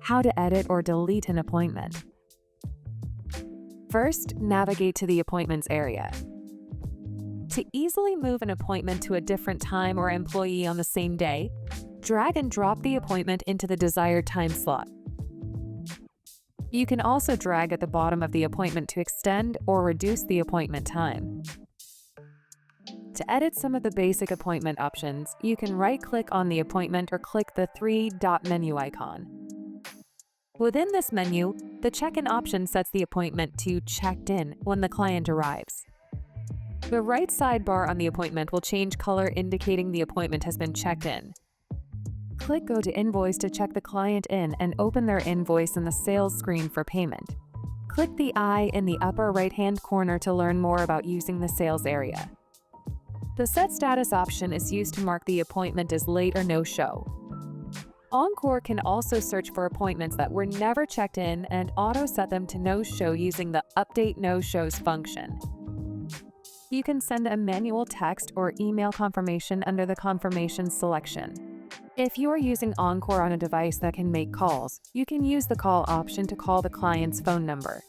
How to edit or delete an appointment. First, navigate to the Appointments area. To easily move an appointment to a different time or employee on the same day, drag and drop the appointment into the desired time slot. You can also drag at the bottom of the appointment to extend or reduce the appointment time. To edit some of the basic appointment options, you can right-click on the appointment or click the three-dot menu icon. Within this menu, the check-in option sets the appointment to checked in when the client arrives. The right sidebar on the appointment will change color, indicating the appointment has been checked in. Click Go to Invoice to check the client in and open their invoice in the sales screen for payment. Click the eye in the upper right-hand corner to learn more about using the sales area. The Set Status option is used to mark the appointment as late or no-show. Encore can also search for appointments that were never checked in and auto-set them to no-show using the Update No-Shows function. You can send a manual text or email confirmation under the Confirmation selection. If you are using Encore on a device that can make calls, you can use the Call option to call the client's phone number.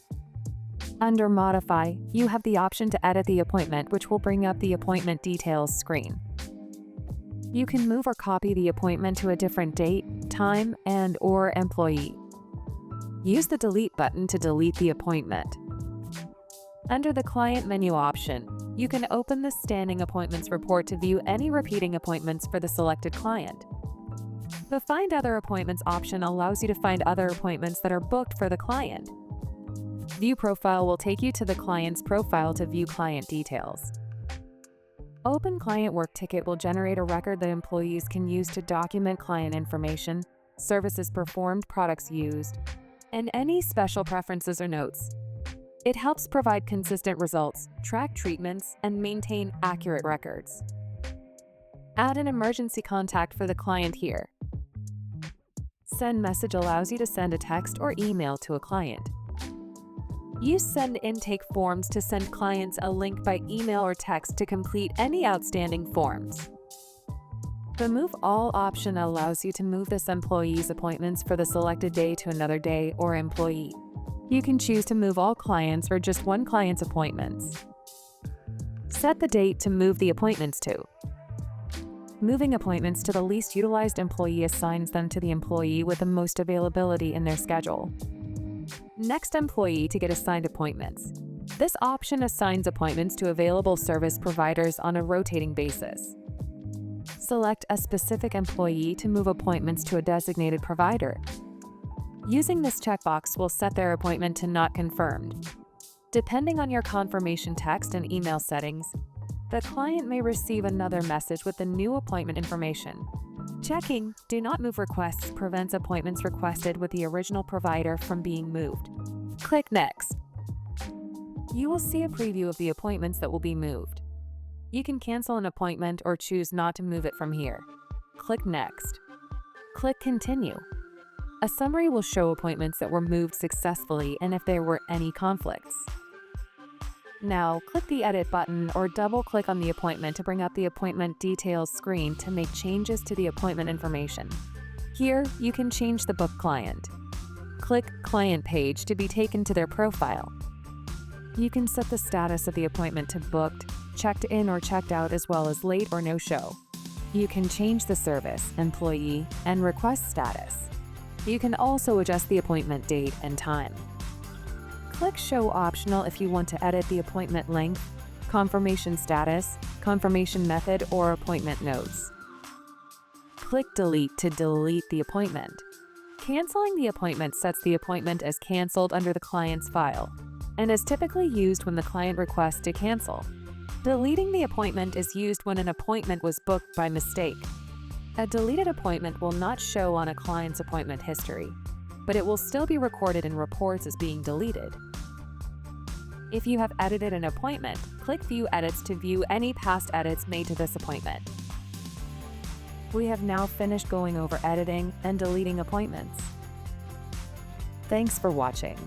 Under Modify, you have the option to edit the appointment, which will bring up the Appointment Details screen. You can move or copy the appointment to a different date, time, and/or employee. Use the Delete button to delete the appointment. Under the Client menu option, you can open the Standing Appointments report to view any repeating appointments for the selected client. The Find Other Appointments option allows you to find other appointments that are booked for the client. View Profile will take you to the client's profile to view client details. Open Client Work Ticket will generate a record that employees can use to document client information, services performed, products used, and any special preferences or notes. It helps provide consistent results, track treatments, and maintain accurate records. Add an emergency contact for the client here. Send Message allows you to send a text or email to a client. Use Send Intake Forms to send clients a link by email or text to complete any outstanding forms. The Move All option allows you to move this employee's appointments for the selected day to another day or employee. You can choose to move all clients or just one client's appointments. Set the date to move the appointments to. Moving appointments to the least utilized employee assigns them to the employee with the most availability in their schedule. Next employee to get assigned appointments. This option assigns appointments to available service providers on a rotating basis. Select a specific employee to move appointments to a designated provider. Using this checkbox will set their appointment to not confirmed. Depending on your confirmation text and email settings, the client may receive another message with the new appointment information. Checking Do Not Move requests prevents appointments requested with the original provider from being moved. Click Next. You will see a preview of the appointments that will be moved. You can cancel an appointment or choose not to move it from here. Click Next. Click Continue. A summary will show appointments that were moved successfully and if there were any conflicts. Now, click the Edit button or double-click on the appointment to bring up the Appointment Details screen to make changes to the appointment information. Here, you can change the book client. Click Client Page to be taken to their profile. You can set the status of the appointment to booked, checked in or checked out, as well as late or no-show. You can change the service, employee, and request status. You can also adjust the appointment date and time. Click Show Optional if you want to edit the appointment length, confirmation status, confirmation method, or appointment notes. Click Delete to delete the appointment. Canceling the appointment sets the appointment as canceled under the client's file, and is typically used when the client requests to cancel. Deleting the appointment is used when an appointment was booked by mistake. A deleted appointment will not show on a client's appointment history, but it will still be recorded in reports as being deleted. If you have edited an appointment, click View Edits to view any past edits made to this appointment. We have now finished going over editing and deleting appointments. Thanks for watching.